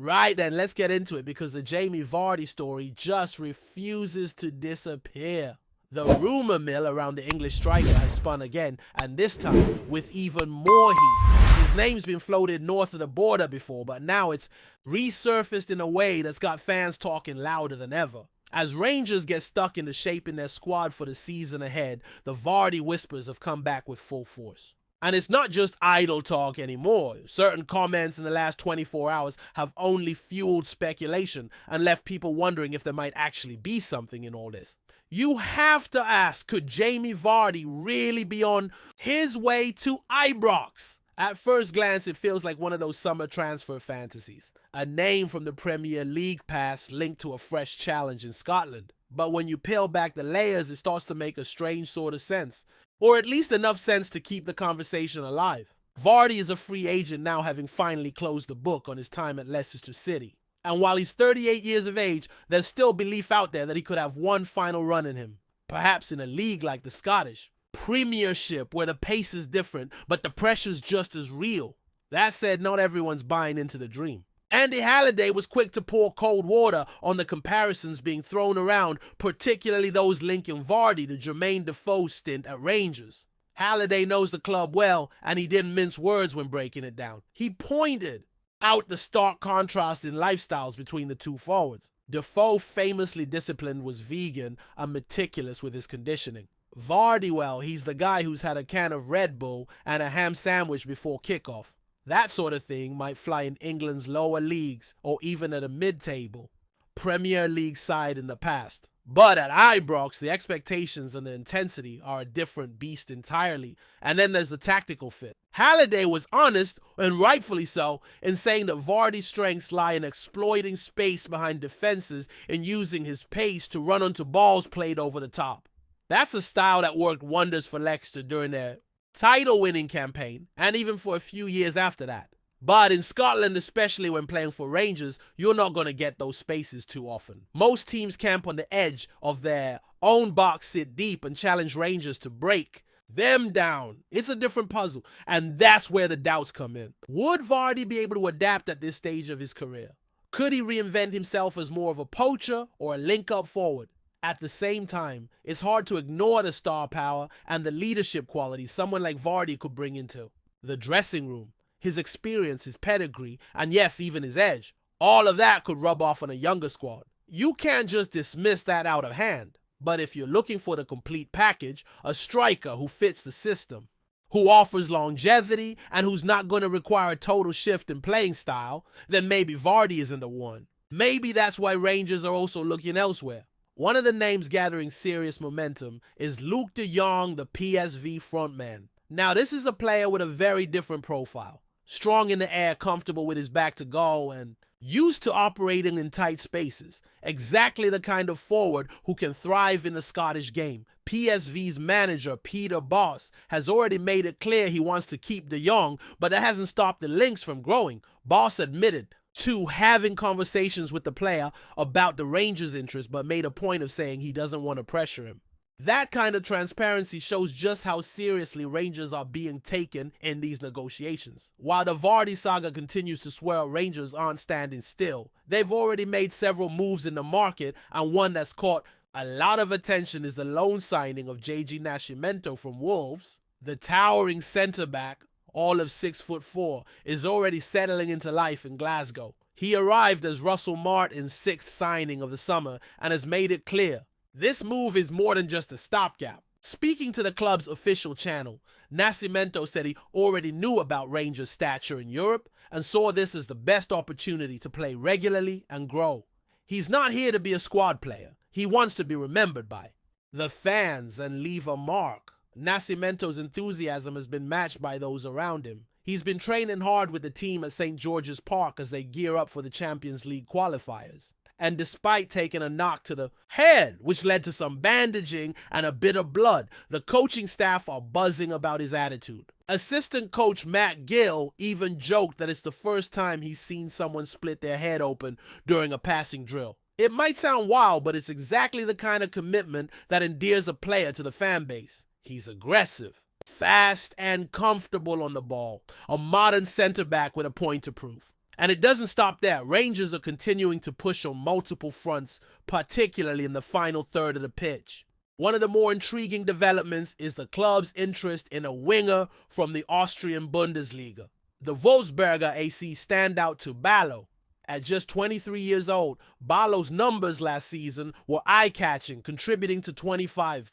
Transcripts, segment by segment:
Right then, let's get into it because the Jamie Vardy story just refuses to disappear. The rumour mill around the English striker has spun again, and this time with even more heat. His name's been floated north of the border before, but now it's resurfaced in a way that's got fans talking louder than ever. As Rangers get stuck into shaping their squad for the season ahead, the Vardy whispers have come back with full force. And it's not just idle talk anymore. Certain comments in the last 24 hours have only fueled speculation and left people wondering if there might actually be something in all this. You have to ask, could Jamie Vardy really be on his way to Ibrox? At first glance, it feels like one of those summer transfer fantasies. A name from the Premier League past linked to a fresh challenge in Scotland. But when you peel back the layers, it starts to make a strange sort of sense. Or at least enough sense to keep the conversation alive. Vardy is a free agent now, having finally closed the book on his time at Leicester City. And while he's 38 years of age, there's still belief out there that he could have one final run in him. Perhaps in a league like the Scottish Premiership, where the pace is different, but the pressure's just as real. That said, not everyone's buying into the dream. Andy Halliday was quick to pour cold water on the comparisons being thrown around, particularly those linking Vardy to Jermaine Defoe's stint at Rangers. Halliday knows the club well, and he didn't mince words when breaking it down. He pointed out the stark contrast in lifestyles between the two forwards. Defoe, famously disciplined, was vegan and meticulous with his conditioning. Vardy, well, he's the guy who's had a can of Red Bull and a ham sandwich before kickoff. That sort of thing might fly in England's lower leagues or even at a mid-table Premier League side in the past. But at Ibrox, the expectations and the intensity are a different beast entirely. And then there's the tactical fit. Halliday was honest, and rightfully so, in saying that Vardy's strengths lie in exploiting space behind defenses and using his pace to run onto balls played over the top. That's a style that worked wonders for Leicester during their title-winning campaign, and even for a few years after that. But in Scotland, especially when playing for Rangers, you're not going to get those spaces too often. Most teams camp on the edge of their own box, sit deep, and challenge Rangers to break them down. It's a different puzzle, and that's where the doubts come in. Would Vardy be able to adapt at this stage of his career? Could he reinvent himself as more of a poacher or a link-up forward? At the same time, it's hard to ignore the star power and the leadership qualities someone like Vardy could bring into the dressing room. His experience, his pedigree, and yes, even his edge. All of that could rub off on a younger squad. You can't just dismiss that out of hand. But if you're looking for the complete package, a striker who fits the system, who offers longevity, and who's not going to require a total shift in playing style, then maybe Vardy isn't the one. Maybe that's why Rangers are also looking elsewhere. One of the names gathering serious momentum is Luuk de Jong, the PSV frontman. Now, this is a player with a very different profile. Strong in the air, comfortable with his back to goal, and used to operating in tight spaces. Exactly the kind of forward who can thrive in the Scottish game. PSV's manager, Peter Bosz, has already made it clear he wants to keep de Jong, but that hasn't stopped the links from growing. Bosz admitted to having conversations with the player about the Rangers' interest, but made a point of saying he doesn't want to pressure him. That kind of transparency shows just how seriously Rangers are being taken in these negotiations. While the Vardy saga continues to swirl, Rangers aren't standing still. They've already made several moves in the market, and one that's caught a lot of attention is the loan signing of JG Nascimento from Wolves. The towering centre-back, all of 6'4", is already settling into life in Glasgow. He arrived as Russell Martin's 6th signing of the summer and has made it clear this move is more than just a stopgap. Speaking to the club's official channel, Nascimento said he already knew about Rangers' stature in Europe and saw this as the best opportunity to play regularly and grow. He's not here to be a squad player. He wants to be remembered by the fans and leave a mark. Nascimento's enthusiasm has been matched by those around him. He's been training hard with the team at St. George's Park as they gear up for the Champions League qualifiers. And despite taking a knock to the head, which led to some bandaging and a bit of blood, the coaching staff are buzzing about his attitude. Assistant coach Matt Gill even joked that it's the first time he's seen someone split their head open during a passing drill. It might sound wild, but it's exactly the kind of commitment that endears a player to the fan base. He's aggressive, fast, and comfortable on the ball. A modern center-back with a point to prove. And it doesn't stop there. Rangers are continuing to push on multiple fronts, particularly in the final third of the pitch. One of the more intriguing developments is the club's interest in a winger from the Austrian Bundesliga. The Wolfsberger AC stand out to Balo. At just 23 years old, Balo's numbers last season were eye-catching, contributing to 25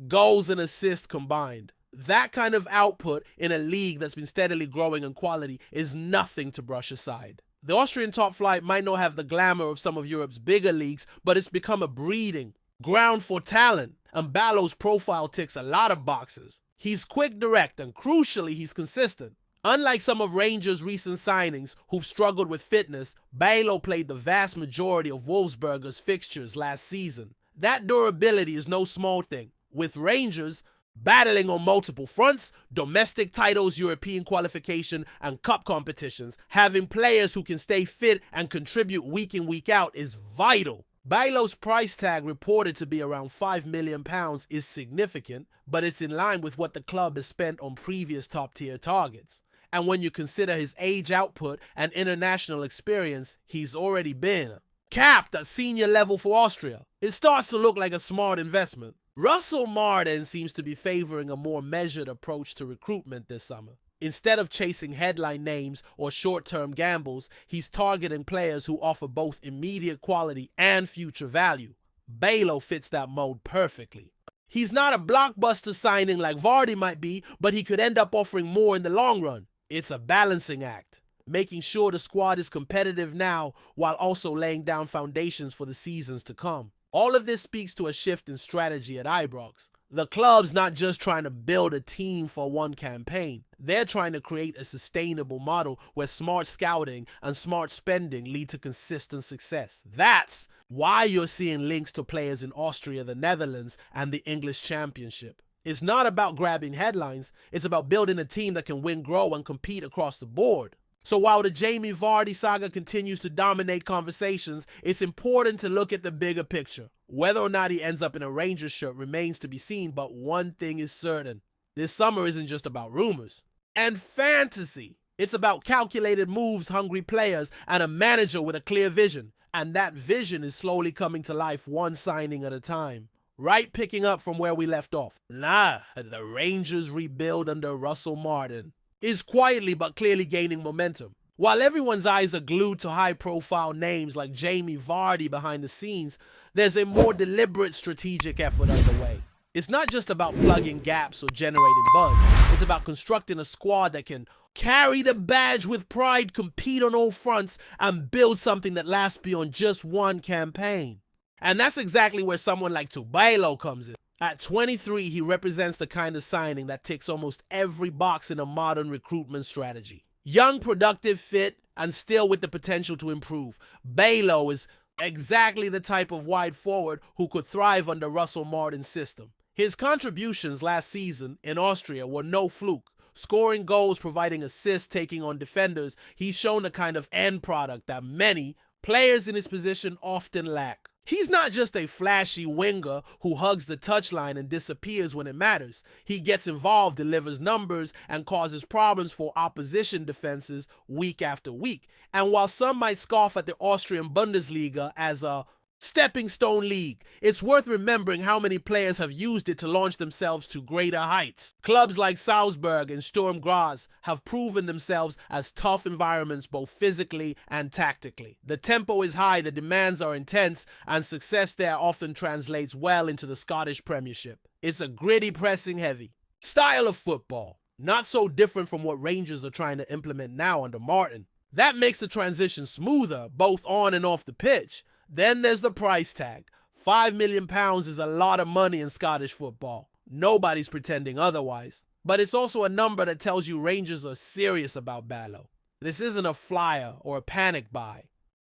goals and assists combined. That kind of output in a league that's been steadily growing in quality is nothing to brush aside. The Austrian top flight might not have the glamour of some of Europe's bigger leagues, but it's become a breeding ground for talent, and Balo's profile ticks a lot of boxes. He's quick, direct, and crucially, he's consistent. Unlike some of Rangers' recent signings who've struggled with fitness, Balo played the vast majority of Wolfsberger's fixtures last season. That durability is no small thing. With Rangers battling on multiple fronts, domestic titles, European qualification, and cup competitions, having players who can stay fit and contribute week in, week out is vital. Balo's price tag, reported to be around £5 million, is significant, but it's in line with what the club has spent on previous top-tier targets. And when you consider his age, output, and international experience, he's already been capped at senior level for Austria. It starts to look like a smart investment. Russell Martin seems to be favoring a more measured approach to recruitment this summer. Instead of chasing headline names or short-term gambles, he's targeting players who offer both immediate quality and future value. Balo fits that mold perfectly. He's not a blockbuster signing like Vardy might be, but he could end up offering more in the long run. It's a balancing act, making sure the squad is competitive now while also laying down foundations for the seasons to come. All of this speaks to a shift in strategy at Ibrox. The club's not just trying to build a team for one campaign. They're trying to create a sustainable model where smart scouting and smart spending lead to consistent success. That's why you're seeing links to players in Austria, the Netherlands, and the English Championship. It's not about grabbing headlines, it's about building a team that can win, grow, and compete across the board. So while the Jamie Vardy saga continues to dominate conversations, it's important to look at the bigger picture. Whether or not he ends up in a Rangers shirt remains to be seen, but one thing is certain. This summer isn't just about rumors and fantasy. It's about calculated moves, hungry players, and a manager with a clear vision. And that vision is slowly coming to life, one signing at a time. Right, picking up from where we left off. The Rangers rebuild under Russell Martin is quietly but clearly gaining momentum. While everyone's eyes are glued to high-profile names like Jamie Vardy behind the scenes, there's a more deliberate strategic effort underway. It's not just about plugging gaps or generating buzz. It's about constructing a squad that can carry the badge with pride, compete on all fronts, and build something that lasts beyond just one campaign. And that's exactly where someone like Balo comes in. At 23, he represents the kind of signing that ticks almost every box in a modern recruitment strategy. Young, productive, fit, and still with the potential to improve. Balo is exactly the type of wide forward who could thrive under Russell Martin's system. His contributions last season in Austria were no fluke. Scoring goals, providing assists, taking on defenders, he's shown the kind of end product that many players in his position often lack. He's not just a flashy winger who hugs the touchline and disappears when it matters. He gets involved, delivers numbers, and causes problems for opposition defenses week after week. And while some might scoff at the Austrian Bundesliga as a stepping stone league, it's worth remembering how many players have used it to launch themselves to greater heights. Clubs like Salzburg and Sturm Graz have proven themselves as tough environments both physically and tactically. The tempo is high, the demands are intense, and success there often translates well into the Scottish Premiership. It's a gritty, pressing heavy style of football, not so different from what Rangers are trying to implement now under Martin. That makes the transition smoother, both on and off the pitch. Then there's the price tag. £5 million is a lot of money in Scottish football. Nobody's pretending otherwise. But it's also a number that tells you Rangers are serious about Balo. This isn't a flyer or a panic buy.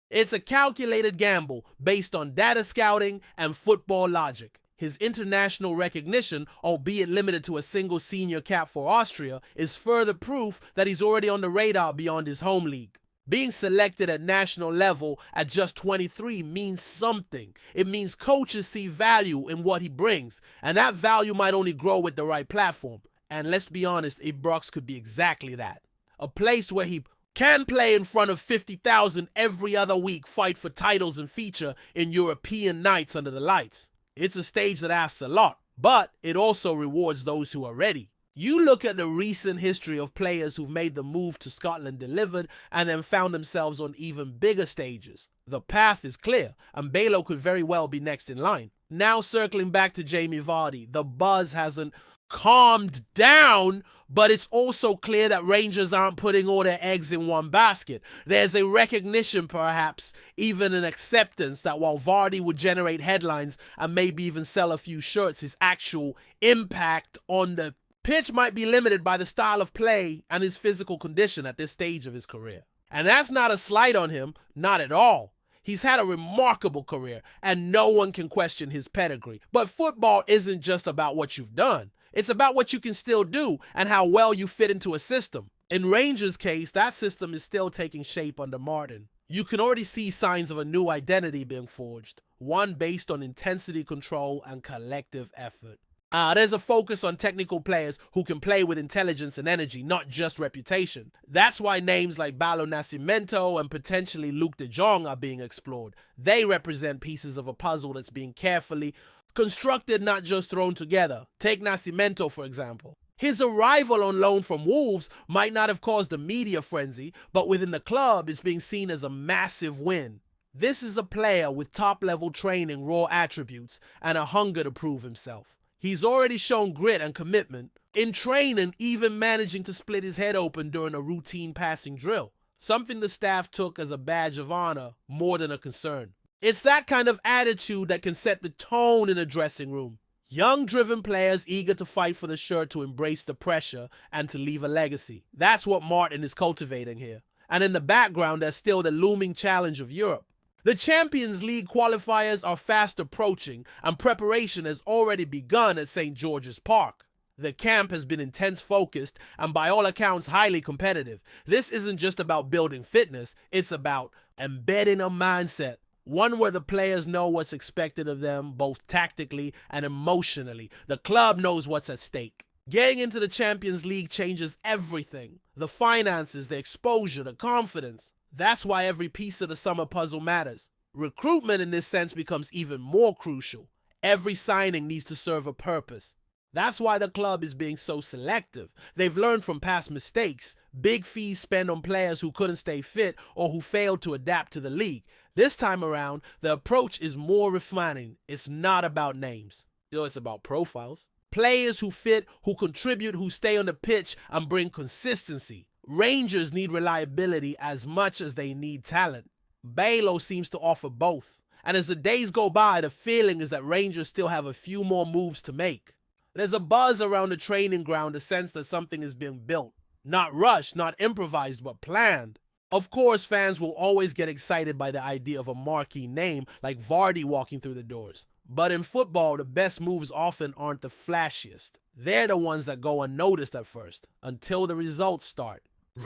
It's a calculated gamble based on data scouting and football logic. His international recognition, albeit limited to a single senior cap for Austria, is further proof that he's already on the radar beyond his home league. Being selected at national level at just 23 means something. It means coaches see value in what he brings, and that value might only grow with the right platform. And let's be honest, Ibrox could be exactly that. A place where he can play in front of 50,000 every other week, fight for titles and feature in European nights under the lights. It's a stage that asks a lot, but it also rewards those who are ready. You look at the recent history of players who've made the move to Scotland delivered and then found themselves on even bigger stages. The path is clear, and Balo could very well be next in line. Now circling back to Jamie Vardy, the buzz hasn't calmed down, but it's also clear that Rangers aren't putting all their eggs in one basket. There's a recognition, perhaps even an acceptance, that while Vardy would generate headlines and maybe even sell a few shirts, his actual impact on the pitch might be limited by the style of play and his physical condition at this stage of his career. And that's not a slight on him, not at all. He's had a remarkable career, and no one can question his pedigree. But football isn't just about what you've done. It's about what you can still do and how well you fit into a system. In Rangers' case, that system is still taking shape under Martin. You can already see signs of a new identity being forged, one based on intensity control and collective effort. There's a focus on technical players who can play with intelligence and energy, not just reputation. That's why names like Balo and potentially Luke de Jong are being explored. They represent pieces of a puzzle that's being carefully constructed, not just thrown together. Take Nascimento, for example. His arrival on loan from Wolves might not have caused a media frenzy, but within the club it's being seen as a massive win. This is a player with top-level training, raw attributes, and a hunger to prove himself. He's already shown grit and commitment in training, even managing to split his head open during a routine passing drill, something the staff took as a badge of honor more than a concern. It's that kind of attitude that can set the tone in a dressing room. Young, driven players eager to fight for the shirt, to embrace the pressure, and to leave a legacy. That's what Martin is cultivating here. And in the background, there's still the looming challenge of Europe. The Champions League qualifiers are fast approaching, and preparation has already begun at St. George's Park. The camp has been intense focused and by all accounts highly competitive. This isn't just about building fitness, it's about embedding a mindset. One where the players know what's expected of them, both tactically and emotionally. The club knows what's at stake. Getting into the Champions League changes everything. The finances, the exposure, the confidence. That's why every piece of the summer puzzle matters. Recruitment in this sense becomes even more crucial. Every signing needs to serve a purpose. That's why the club is being so selective. They've learned from past mistakes. Big fees spent on players who couldn't stay fit or who failed to adapt to the league. This time around, the approach is more refining. It's not about names. It's about profiles. Players who fit, who contribute, who stay on the pitch and bring consistency. Rangers need reliability as much as they need talent. Balo seems to offer both. And as the days go by, the feeling is that Rangers still have a few more moves to make. There's a buzz around the training ground, a sense that something is being built. Not rushed, not improvised, but planned. Of course, fans will always get excited by the idea of a marquee name like Vardy walking through the doors. But in football, the best moves often aren't the flashiest. They're the ones that go unnoticed at first, until the results start.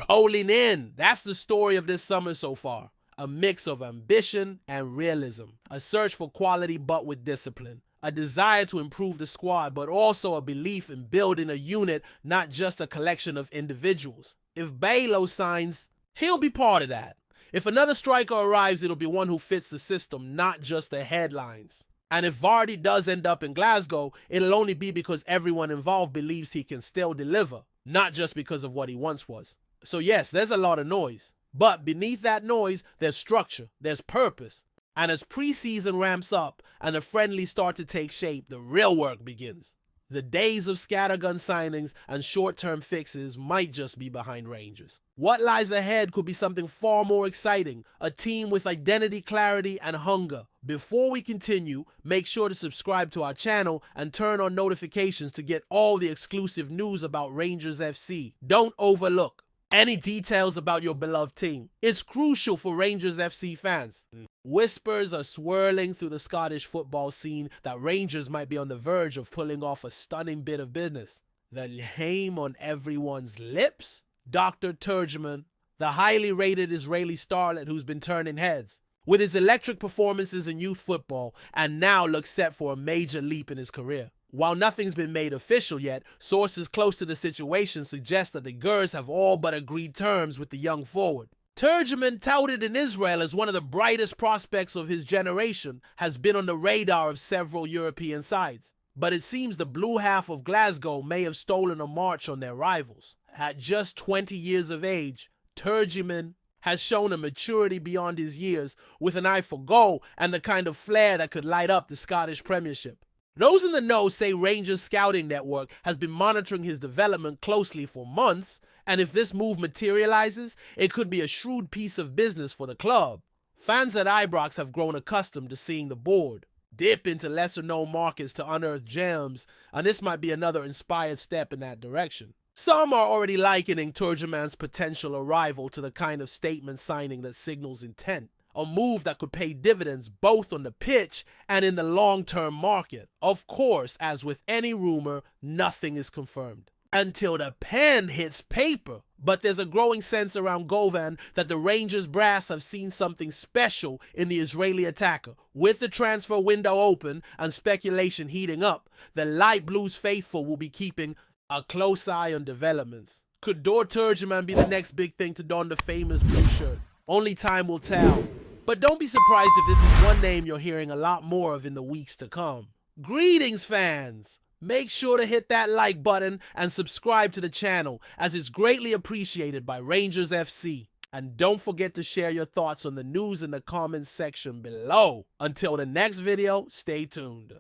Rolling in. That's the story of this summer so far. A mix of ambition and realism. A search for quality but with discipline. A desire to improve the squad, but also a belief in building a unit, not just a collection of individuals. If Balo signs, he'll be part of that. If another striker arrives, it'll be one who fits the system, not just the headlines. And if Vardy does end up in Glasgow, it'll only be because everyone involved believes he can still deliver, not just because of what he once was. So yes, there's a lot of noise. But beneath that noise, there's structure, there's purpose. And as preseason ramps up and the friendlies start to take shape, the real work begins. The days of scattergun signings and short-term fixes might just be behind Rangers. What lies ahead could be something far more exciting, a team with identity, clarity, and hunger. Before we continue, make sure to subscribe to our channel and turn on notifications to get all the exclusive news about Rangers FC. Don't overlook any details about your beloved team. It's crucial for Rangers FC fans. Whispers are swirling through the Scottish football scene that Rangers might be on the verge of pulling off a stunning bit of business. The name on everyone's lips? Dr. Turgeman, the highly rated Israeli starlet who's been turning heads. With his electric performances in youth football and now looks set for a major leap in his career. While nothing's been made official yet, sources close to the situation suggest that the Gers have all but agreed terms with the young forward. Turgeman, touted in Israel as one of the brightest prospects of his generation, has been on the radar of several European sides. But it seems the blue half of Glasgow may have stolen a march on their rivals. At just 20 years of age, Turgeman has shown a maturity beyond his years, with an eye for goal and the kind of flair that could light up the Scottish Premiership. Those in the know say Rangers' scouting network has been monitoring his development closely for months, and if this move materializes, it could be a shrewd piece of business for the club. Fans at Ibrox have grown accustomed to seeing the board dip into lesser-known markets to unearth gems, and this might be another inspired step in that direction. Some are already likening Turgeman's potential arrival to the kind of statement signing that signals intent. A move that could pay dividends both on the pitch and in the long-term market. Of course, as with any rumor, nothing is confirmed until the pen hits paper. But there's a growing sense around Govan that the Rangers brass have seen something special in the Israeli attacker. With the transfer window open and speculation heating up, the Light Blues faithful will be keeping a close eye on developments. Could Dor Turgeman be the next big thing to don the famous blue shirt? Only time will tell. But don't be surprised if this is one name you're hearing a lot more of in the weeks to come. Greetings, fans! Make sure to hit that like button and subscribe to the channel, as it's greatly appreciated by Rangers FC. And don't forget to share your thoughts on the news in the comments section below. Until the next video, stay tuned.